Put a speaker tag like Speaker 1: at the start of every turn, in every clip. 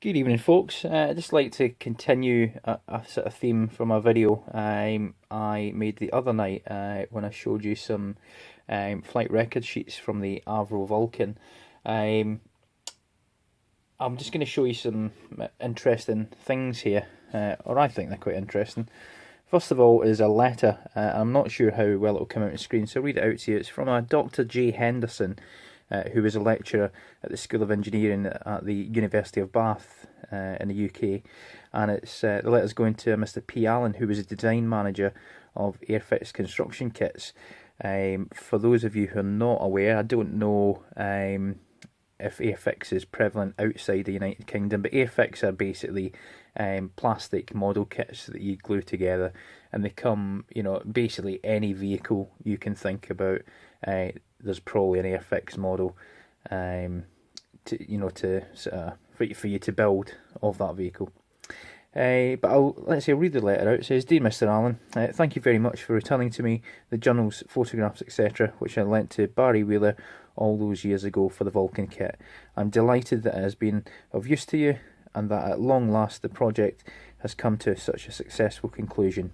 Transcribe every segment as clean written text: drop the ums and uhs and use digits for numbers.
Speaker 1: Good evening, folks. I'd just like to continue a sort of theme from a video I made the other night when I showed you some flight record sheets from the Avro Vulcan. Um, I'm just going to show you some interesting things here, or I think they're quite interesting. First of all is a letter. I'm not sure how well it'll come out on screen, so I'll read it out to you. It's from a Dr. J. Henderson, who was a lecturer at the School of Engineering at the University of Bath in the UK. And it's the letter's going to Mr. P. Allen, who was a design manager of Airfix construction kits. For those of you who are not aware, I don't know if Airfix is prevalent outside the United Kingdom, but Airfix are basically plastic model kits that you glue together, and they come, basically any vehicle you can think about. There's probably an Airfix model, for you to build of that vehicle. But I'll read the letter out. It says, "Dear Mr. Allen, thank you very much for returning to me the journals, photographs, etc., which I lent to Barry Wheeler all those years ago for the Vulcan kit. I'm delighted that it has been of use to you, and that at long last the project has come to such a successful conclusion.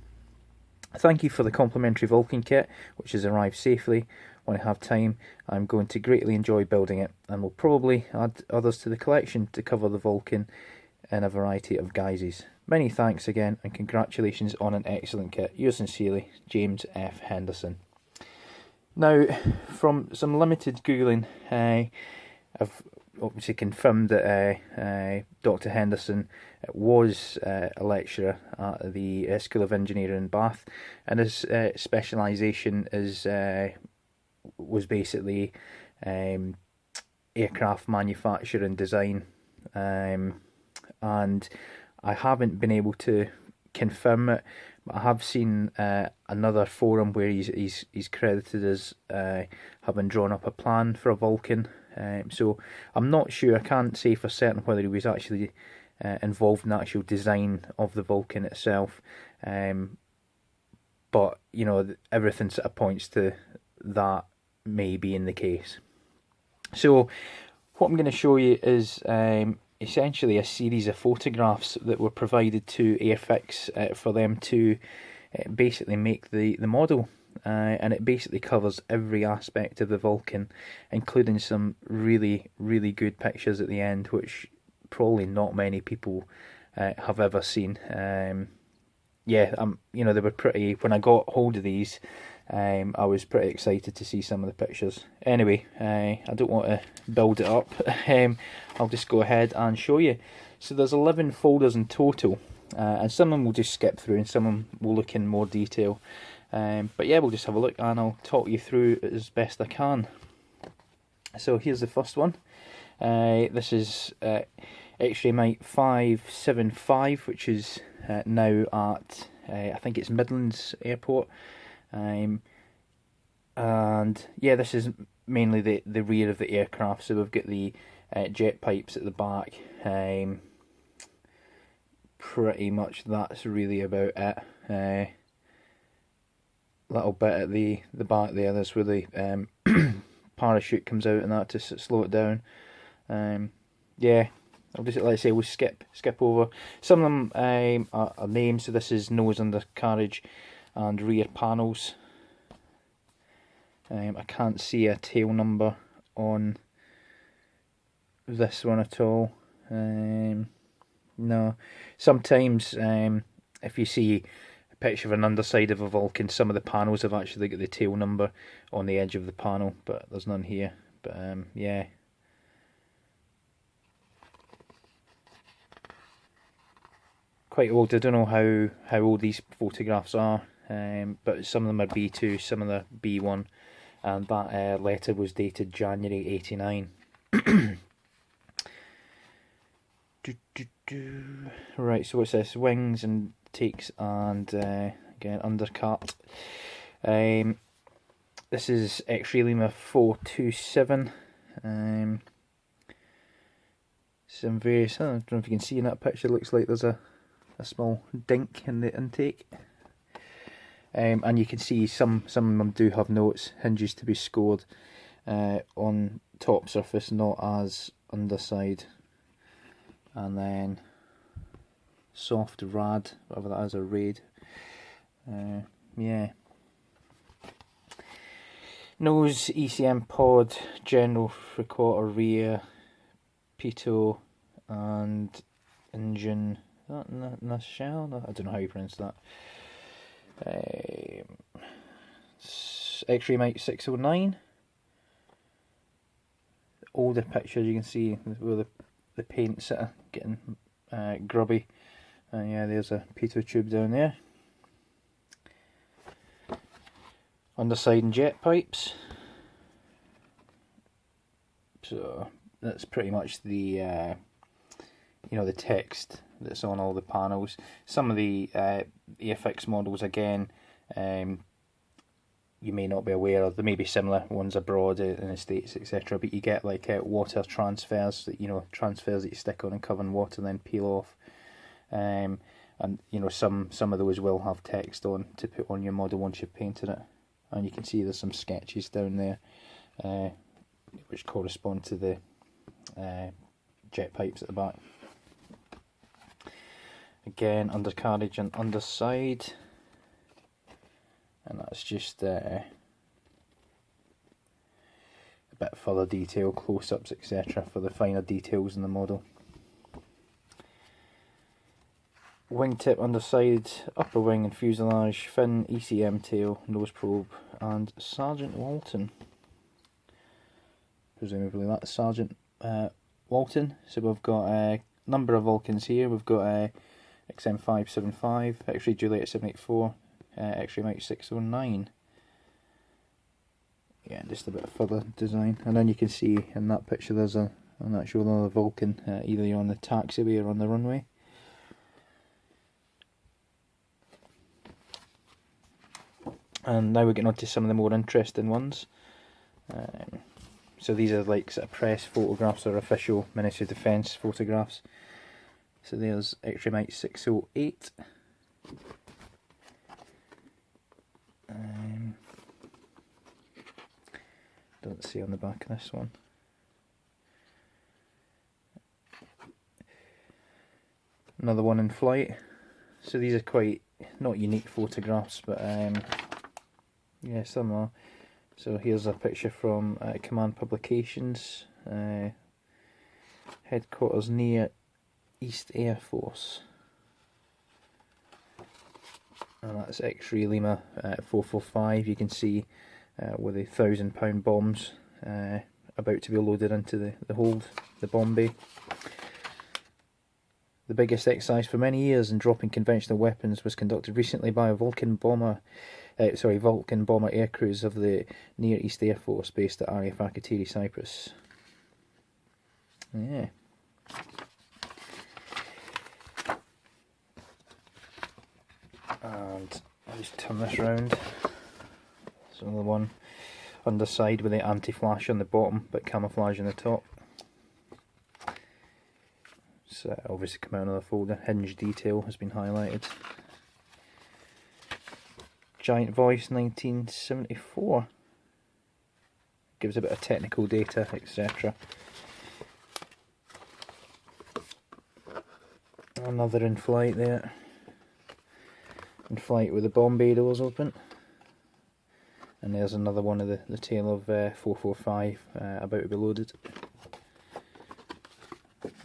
Speaker 1: Thank you for the complimentary Vulcan kit, which has arrived safely. When I have time, I'm going to greatly enjoy building it, and will probably add others to the collection to cover the Vulcan in a variety of guises. Many thanks again, and congratulations on an excellent kit. Yours sincerely, James F. Henderson." Now, from some limited Googling, I've obviously confirmed that Dr. Henderson was a lecturer at the School of Engineering in Bath, and his specialisation was basically aircraft manufacture and design. And I haven't been able to confirm it, but I have seen another forum where he's credited as having drawn up a plan for a Vulcan. So I'm not sure. I can't say for certain whether he was actually involved in the actual design of the Vulcan itself. But everything sort of points to that may be in the case. So what I'm going to show you is essentially a series of photographs that were provided to Airfix for them to basically make the model. And it basically covers every aspect of the Vulcan, including some really, really good pictures at the end, which probably not many people have ever seen. They were pretty. When I got hold of these, I was pretty excited to see some of the pictures. Anyway, I don't want to build it up. I'll just go ahead and show you. So there's 11 folders in total, and some of them we'll just skip through, and some of them we'll look in more detail. But yeah, we'll just have a look, and I'll talk you through it as best I can. So here's the first one. This is X-ray Mite 575, which is now at I think it's Midlands Airport. And yeah, this is mainly the rear of the aircraft. So we've got the jet pipes at the back. Pretty much that's really about it. Little bit at the back there. That's where the parachute comes out and that to slow it down. Yeah, I'll just we'll skip over. Some of them are named. So this is nose undercarriage and rear panels. I can't see a tail number on this one at all. No. Sometimes if you see a picture of an underside of a Vulcan, some of the panels have actually got the tail number on the edge of the panel, but there's none here. But yeah. Quite old. I don't know how old these photographs are, but some of them are B2, some of them are B1, and that letter was dated January 89. Right, so what's this? Wings and takes, and again undercut. This is X-ray Lima 427. Some various. I don't know if you can see in that picture. Looks like there's a small dink in the intake. And you can see some of them do have notes, hinges to be scored on top surface, not as underside. and then soft rad, whatever that is, or raid. Yeah. Nose, ECM pod, general 3/4 rear, pitot, and engine. Is that nacelle? I don't know how you pronounce that. X-ray Mike 609. Older pictures you can see where the paint's sort of getting grubby. Yeah, there's a pitot tube down there. Underside and jet pipes. So that's pretty much the the text that's on all the panels. Some of the Airfix models, again, you may not be aware of. There may be similar ones abroad in the States, etc. But you get like water transfers, that transfers that you stick on and cover in water, then peel off. And some of those will have text on to put on your model once you've painted it. And you can see there's some sketches down there, which correspond to the jet pipes at the back. Again, undercarriage and underside, and that's just a bit further detail, close-ups, etc. for the finer details in the model. Wingtip, underside, upper wing and fuselage, fin, ECM tail, nose probe, and Sergeant Walton. Presumably that's Sergeant Walton. So we've got a number of Vulcans here. We've got a XM575, X-ray Juliet 784, X-ray Mike 609. Yeah, just a bit of further design. And then you can see in that picture there's an actual other Vulcan, either on the taxiway or on the runway. And now we're getting on to some of the more interesting ones. So these are like sort of press photographs or official Ministry of Defence photographs. So there's X-ray Mike 608. Don't see on the back of this one. Another one in flight. So these are quite, not unique photographs, but yeah, some are. So here's a picture from Command Publications, headquarters near East Air Force. And that's X-ray Lima 445. You can see with the 1,000-pound bombs about to be loaded into the hold, the bomb bay. The biggest exercise for many years in dropping conventional weapons was conducted recently by a Vulcan bomber air crews of the Near East Air Force based at RAF Akrotiri, Cyprus. Yeah. And I'll just turn this round. So the one underside with the anti-flash on the bottom but camouflage on the top. So obviously come out of the folder. Hinge detail has been highlighted. Giant Voice 1974. Gives a bit of technical data, etc. Another in flight there. In flight with the bomb bay doors open. And there's another one of the tail of 445 about to be loaded.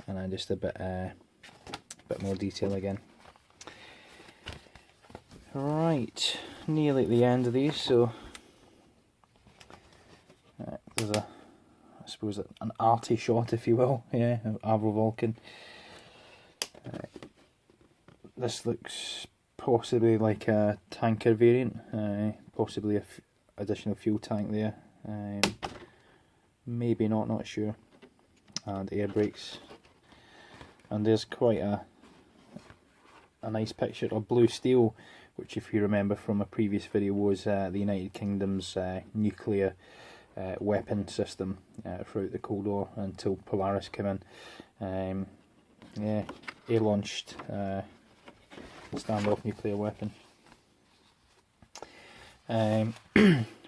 Speaker 1: And then just a bit more detail again. Right, nearly at the end of these, so there's I suppose an arty shot, if you will, yeah, of Avro Vulcan. This looks possibly like a tanker variant, possibly a additional fuel tank there, maybe not sure, and air brakes. And there's quite a nice picture of blue steel, which, if you remember from a previous video, was the United Kingdom's nuclear weapon system throughout the Cold War until Polaris came in. Yeah, air-launched standoff nuclear weapon.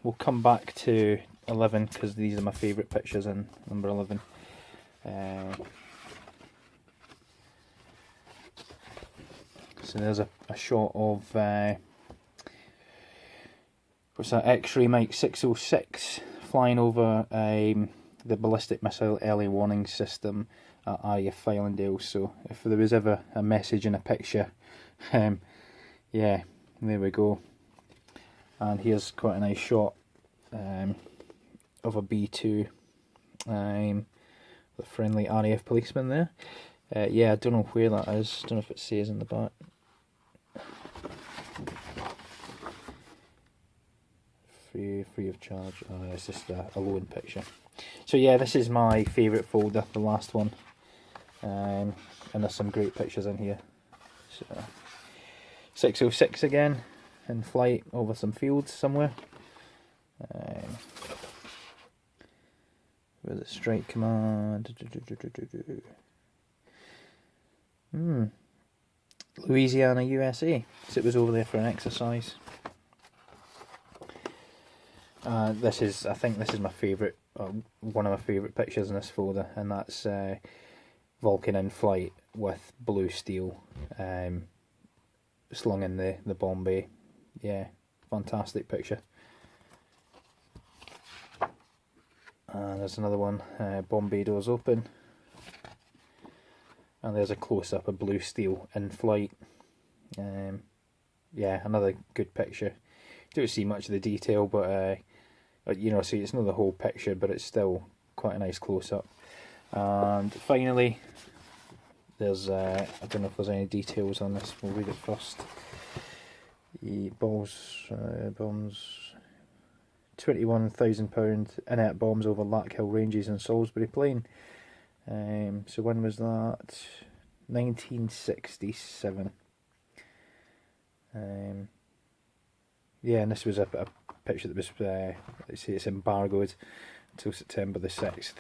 Speaker 1: We'll come back to 11 because these are my favourite pictures in number 11. So there's a shot of what's that, X-ray Mike 606 flying over the ballistic missile early warning system at RAF Fylingdale. So if there was ever a message in a picture, yeah, there we go. And here's quite a nice shot of a B2, the friendly RAF policeman there. Yeah, I don't know where that is. Don't know if it says in the back. Free of charge. Oh, it's just a loan picture. So yeah, this is my favourite folder, the last one. And there's some great pictures in here. So 606 again, in flight over some fields somewhere. Where's the Strike Command? Louisiana, USA. So it was over there for an exercise. This is, I think this is my favourite, one of my favourite pictures in this folder, and that's Vulcan in flight with blue steel slung in the bomb bay. Yeah, fantastic picture. And there's another one, bomb bay doors open. And there's a close-up of blue steel in flight. Yeah, another good picture. Don't see much of the detail, but you know, see, it's not the whole picture, but it's still quite a nice close-up. And finally, there's I don't know if there's any details on this. We'll read it first. The bombs, 21,000 pound inert bombs over Larkhill Ranges in Salisbury Plain. So when was that? 1967. Yeah, and this was a picture that was, let's see, it's embargoed until September the 6th.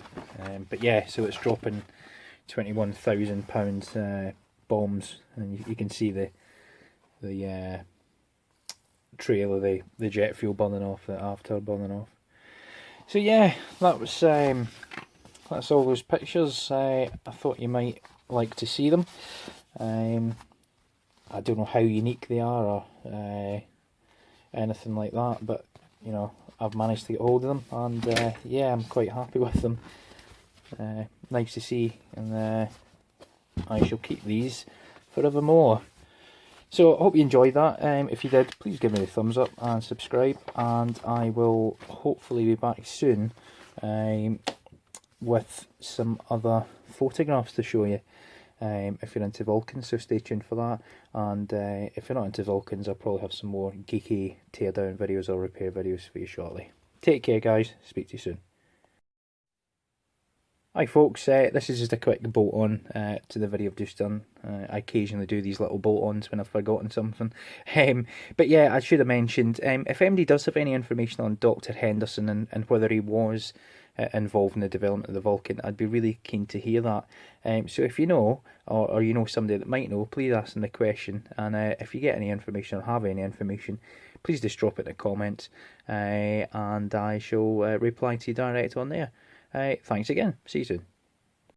Speaker 1: But yeah, so it's dropping £21,000 bombs, and you can see the trail of the jet fuel burning off, the after burning off. So yeah, that was that's all those pictures. I thought you might like to see them. I don't know how unique they are or anything like that, but you know, I've managed to get hold of them, and yeah, I'm quite happy with them. Nice to see, and I shall keep these forevermore. So I hope you enjoyed that. If you did, please give me a thumbs up and subscribe, and I will hopefully be back soon with some other photographs to show you. If you're into Vulcans, so stay tuned for that. And if you're not into Vulcans, I'll probably have some more geeky teardown videos or repair videos for you shortly. Take care, guys. Speak to you soon. Hi folks, this is just a quick bolt on to the video I've just done. I occasionally do these little bolt ons when I've forgotten something. But yeah, I should have mentioned, if MD does have any information on Dr. Henderson and whether he was involved in the development of the Vulcan, I'd be really keen to hear that. So if you know, or you know somebody that might know, please ask them the question. And if you get any information or have any information, please just drop it in the comments, and I shall reply to you direct on there. Thanks again. See you soon.